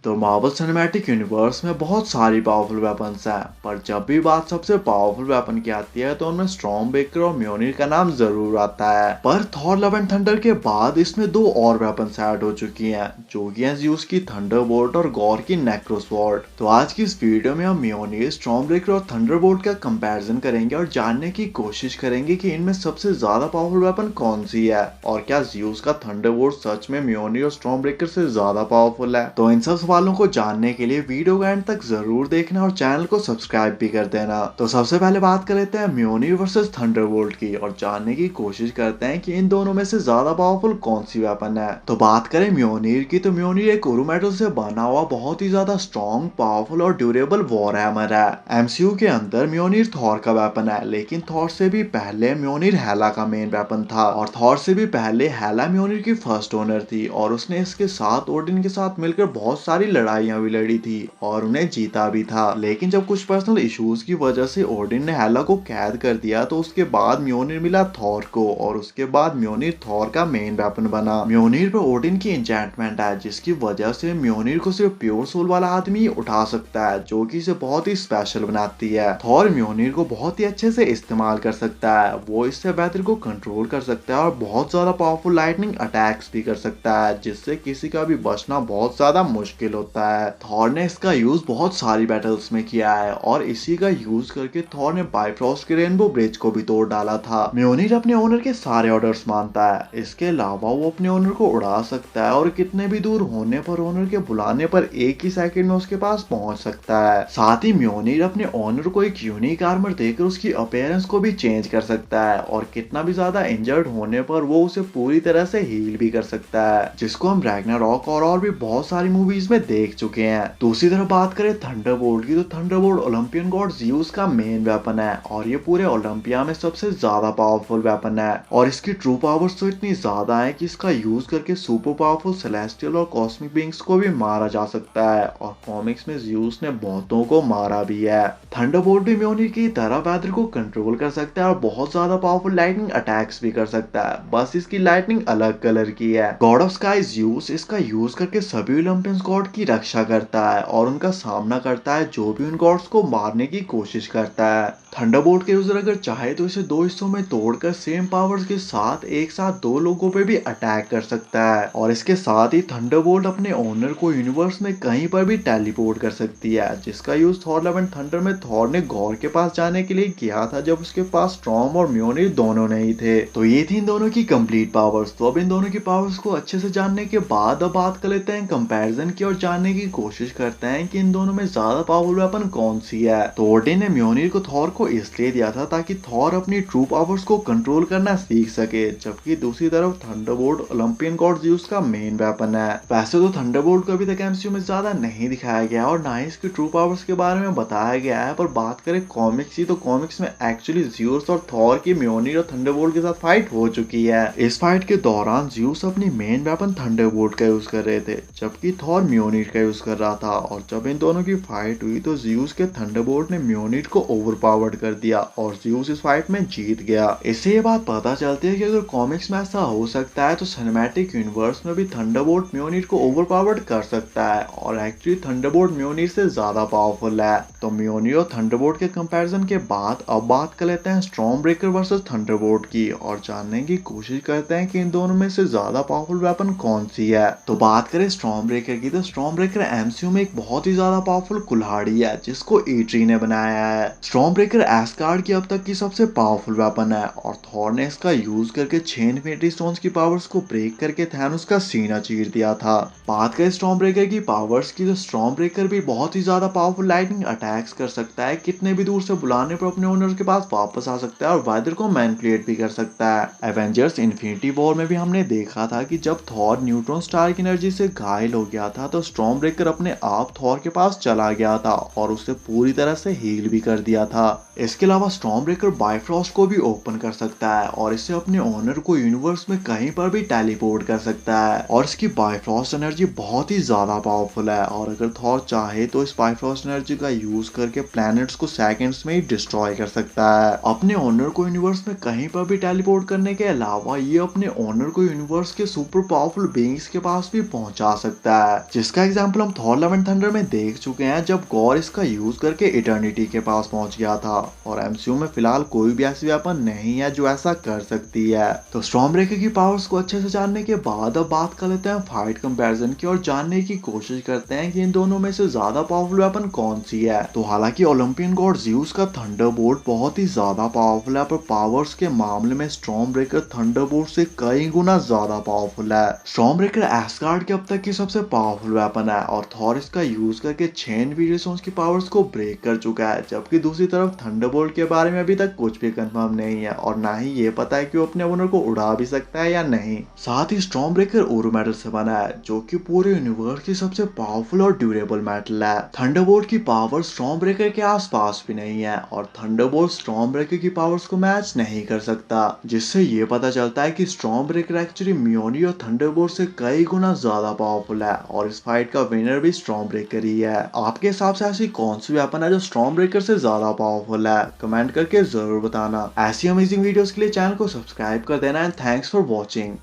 तो Marvel cinematic universe में बहुत सारी पावरफुल वेपन्स हैं, पर जब भी बात सबसे पावरफुल वेपन की आती है तो उनमें स्टॉर्म ब्रेकर और म्योनिर का नाम जरूर आता है। पर थॉर लव एंड थंडर के बाद इसमें दो और वेपन्स ऐड हो चुकी हैं, जो कि हैं ज़्यूस की थंडरबोल्ट और गॉर की नेक्रोस्वॉर्ड। तो आज की इस वीडियो में हम म्योनिर, स्टॉर्म ब्रेकर और थंडरबोल्ट का कंपैरिजन करेंगे और जानने की कोशिश करेंगे कि इनमें सबसे ज्यादा पावरफुल वेपन कौन सी है और क्या ज़्यूस का थंडरबोल्ट सच में म्योनिर और स्टॉर्म ब्रेकर से ज्यादा पावरफुल है। तो इन सब सवालों को जानने के लिए वीडियो का एंड तक जरूर देखना और चैनल को सब्सक्राइब भी कर देना। तो सबसे पहले बात कर लेते हैं म्योनिर वर्सेस थंडरबोल्ट की और जानने की कोशिश करते हैं कि इन दोनों में से ज्यादा पावरफुल कौन सी वेपन है। तो बात करें म्योनिर की, तो म्योनिर एक ओरू मेटल से बना हुआ बहुत ही ज्यादा स्ट्रॉन्ग, पावरफुल और ड्यूरेबल वॉर हैमर है। एमसीयू के अंदर म्योनिर थॉर का वेपन है, लेकिन थॉर से भी पहले म्योनिर हेला का मेन वेपन था और थॉर से भी पहले हेला म्योनिर की फर्स्ट ओनर थी और उसने इसके साथ ओडिन के साथ मिलकर बहुत सारी लड़ाइयां भी लड़ी थी और उन्हें जीता भी था। लेकिन जब कुछ पर्सनल इश्यूज की वजह से ओडिन ने हेला को कैद कर दिया, तो उसके बाद म्योनिर मिला थॉर को और उसके बाद म्योनिर थॉर का मेन वेपन बना। म्योनिर पर ओडिन की एन्चेंटमेंट है, जिसकी वजह से म्योनिर को सिर्फ प्योर सोल वाला आदमी ही उठा सकता है, जो कि इसे बहुत ही स्पेशल बनाती है। थॉर म्योनिर को बहुत ही अच्छे से इस्तेमाल कर सकता है, वो इससे वेदर को कंट्रोल कर सकता है और बहुत ज्यादा पावरफुल लाइटनिंग अटैक्स भी कर सकता है, जिससे किसी का भी बचना बहुत ज्यादा मुश्किल होता है। थॉर ने इसका यूज बहुत सारी बैटल्स में किया है और इसी का यूज करके थॉर ने बाइफ्रॉस्ट के रेनबो ब्रिज को भी तोड़ डाला था। म्योनिर अपने ओनर के सारे ऑर्डर्स मानता है, इसके अलावा वो अपने ओनर को उड़ा सकता है और कितने भी दूर होने पर ओनर के बुलाने पर एक ही सेकंड में उसके पास पहुंच सकता है। साथ ही म्योनिर अपने ओनर को एक यूनिक आर्मर देकर उसकी अपीयरेंस को भी चेंज कर सकता है और कितना भी ज्यादा इंजर्ड होने पर वो उसे पूरी तरह से हील भी कर सकता है, जिसको हम रैग्नारॉक और भी बहुत सारी मूवीज में देख चुके हैं। दूसरी तरफ बात करें थंडरबोल्ट की, तो थंडरबोल्ट ओलंपियन गॉड ज़्यूस का मेन वेपन है और ये पूरे ओलंपिया में सबसे ज्यादा पावरफुल वेपन है और इसकी ट्रू पावर्स तो इतनी ज्यादा है कि इसका यूज करके सुपर पावरफुल सेलेस्टियल और कॉस्मिक बीइंग्स को भी मारा जा सकता है और कॉमिक्स में ज़्यूस ने बहुतों को मारा भी है। थंडरबोल्ट भी म्योनिर की तरह वेदर को कंट्रोल कर सकता है और बहुत ज्यादा पावरफुल लाइटनिंग अटैक्स भी कर सकता है, बस इसकी लाइटनिंग अलग कलर की है। गॉड ऑफ स्काई ज़्यूस इसका यूज करके सभी ओलंपियंस गॉड की रक्षा करता है और उनका सामना करता है जो भी उन गॉड्स को मारने की कोशिश करता है। थंडरबोल्ट के यूजर अगर चाहे तो इसे दो हिस्सों में तोड़कर सेम पावर्स के साथ एक साथ दो लोगों पे भी अटैक कर सकता है और इसके साथ ही थंडरबोल्ट अपने ओनर को यूनिवर्स में कहीं पर भी टेलीपोर्ट कर सकती है, जिसका use Thor love and thunder में थॉर ने गॉर के पास जाने के लिए किया था जब उसके पास स्टॉर्म और म्योनिर दोनों नहीं थे। तो ये थी इन दोनों की कंप्लीट पावर्स। तो अब इन दोनों की पावर्स को अच्छे से जानने के बाद अब बात कर लेते हैं कंपैरिजन की और जानने की कोशिश करते हैं कि इन दोनों में ज्यादा पावरफुल वेपन कौन सी है। तो ओडिन ने म्योनिर को थॉर को इसलिए दिया था ताकि थॉर अपनी ट्रू पावर्स को कंट्रोल करना सीख सके, जबकि दूसरी तरफ थंडरबोल्ट ओलंपियन गॉड ज़्यूस का मेन वेपन है। वैसे तो थंडरबोल्ट को अभी तक एमसीयू में ज्यादा नहीं दिखाया गया और ना ही इसकी ट्रू पावर्स के बारे में बताया गया है, पर बात करें कॉमिक्स की, तो कॉमिक्स में एक्चुअली ज़्यूस और थॉर की म्योनिर और थंडरबोल्ट के साथ फाइट हो चुकी है। इस फाइट के दौरान ज़्यूस अपनी मेन वेपन थंडरबोल्ट का यूज कर रहे थे, जबकि थॉर म्योनिर का यूज कर रहा था और जब इन दोनों की फाइट हुई तो ज़्यूस के थंडरबोल्ट ने म्योनिर को ओवरपावर्ड कर दिया और ज़्यूस इस फाइट में जीत गया। इससे ये बात पता चलती है कि अगर कॉमिक्स में ऐसा हो सकता है तो सिनेमैटिक यूनिवर्स में भी थंडरबोल्ट म्योनिर को ओवरपावर्ड कर सकता है और एक्चुअली थंडरबोल्ट म्योनिर से ज्यादा पावरफुल है। तो म्योनिर और थंडरबोल्ट के कंपैरिजन के बाद अब बात कर लेते हैं स्टॉर्म ब्रेकर वर्सेस थंडरबोल्ट की और जानने की कोशिश करते हैं कि इन दोनों में से ज्यादा पावरफुल वेपन कौन सी है। तो बात करें स्टॉर्म ब्रेकर की, तो स्टॉर्म ब्रेकर एमसीयू में एक बहुत ही ज्यादा पावरफुल कुल्हाड़ी है जिसको ईट्री ने बनाया है। स्टॉर्म ब्रेकर एस्गार्ड की अब तक की सबसे पावरफुल वेपन है और थॉर ने इसका यूज करके 6 इन्फिनिटी स्टोन्स की पावर्स को ब्रेक करके थैनोस का सीना चीर दिया था। बात करें स्टॉर्म ब्रेकर की पावर्स की, तो स्टॉर्म ब्रेकर भी बहुत ही ज्यादा पावरफुल लाइटनिंग अटैक्स कर सकता है, कितने भी दूर से बुलाने पर अपने ओनर के पास वापस आ सकता है और वेदर को मैनिपुलेट भी कर सकता है। एवेंजर्स इन्फिनिटी वॉर में भी हमने देखा था कि जब थॉर न्यूट्रॉन स्टार की एनर्जी से घायल हो गया था तो स्टॉर्म ब्रेकर अपने आप थॉर के पास चला गया था और उसे पूरी तरह से हील भी कर दिया था। इसके अलावा स्टॉर्म ब्रेकर बाइफ्रॉस्ट को भी ओपन कर सकता है और इससे अपने ओनर को यूनिवर्स में कहीं पर भी टेलीपोर्ट कर सकता है और इसकी बाइफ्रॉस्ट एनर्जी बहुत ही ज्यादा पावरफुल है और अगर थॉर चाहे तो इस बाइफ्रॉस्ट एनर्जी का यूज करके प्लैनेट्स को सेकंड्स में ही डिस्ट्रॉय कर सकता है। अपने ओनर को यूनिवर्स में कहीं पर भी टेलीपोर्ट करने के अलावा ये अपने ओनर को यूनिवर्स के सुपर पावरफुल बीइंग्स के पास भी पहुंचा सकता है, जिससे जिसका एग्जाम्पल हम थॉर लव एंड थंडर में देख चुके हैं, जब गॉर इसका यूज करके इटर्निटी के पास पहुंच गया था। और एमसीयू में फिलहाल कोई भी ऐसी वेपन नहीं है जो ऐसा कर सकती है। तो स्टॉर्म ब्रेकर की पावर्स को अच्छे से जानने के बाद अब बात कर लेते हैं फाइट कंपैरिजन की और जानने की कोशिश करते हैं कि इन दोनों में से ज्यादा पावरफुल वेपन कौन सी है। तो हालांकि ओलंपियन गॉड ज़्यूस का थंडरबोल्ट बहुत ही ज्यादा पावरफुल है, पर पावर्स के मामले में स्टॉर्म ब्रेकर थंडरबोल्ट से कई गुना ज्यादा पावरफुल है। स्टॉर्म ब्रेकर एस्गार्ड के अब तक की सबसे पावरफुल वेपन है और थॉर इसका यूज करके 6 इन्फीरियर स्टोन्स की पावर्स को ब्रेक कर चुका है। जबकि दूसरी तरफ थंडरबोल्ट के बारे में अभी तक कुछ भी कंफर्म नहीं है और ना ही ये पता है कि वो अपने ओनर को उड़ा भी सकता है या नहीं। साथ ही स्टॉर्म ब्रेकर ओरो मेटल से बना है, जो कि पूरे यूनिवर्स की सबसे पावरफुल और ड्यूरेबल मेटल है। थंडरबोल्ट की पावर स्टॉर्म ब्रेकर के आसपास भी नहीं है और थंडरबोल्ट स्टॉर्म ब्रेकर की पावर्स को मैच नहीं कर सकता, जिससे ये पता चलता है कि स्टॉर्म ब्रेकर एक्चुअली म्योनी और थंडरबोल्ट से कई गुना ज्यादा पावरफुल है और इस फाइट का विनर भी स्टॉर्म ब्रेकर ही है। आपके हिसाब से ऐसी कौन सी वेपन है जो स्टॉर्म ब्रेकर से ज्यादा पावरफुल है? कमेंट करके जरूर बताना। ऐसी अमेजिंग वीडियोस के लिए चैनल को सब्सक्राइब कर देना एंड थैंक्स फॉर वॉचिंग।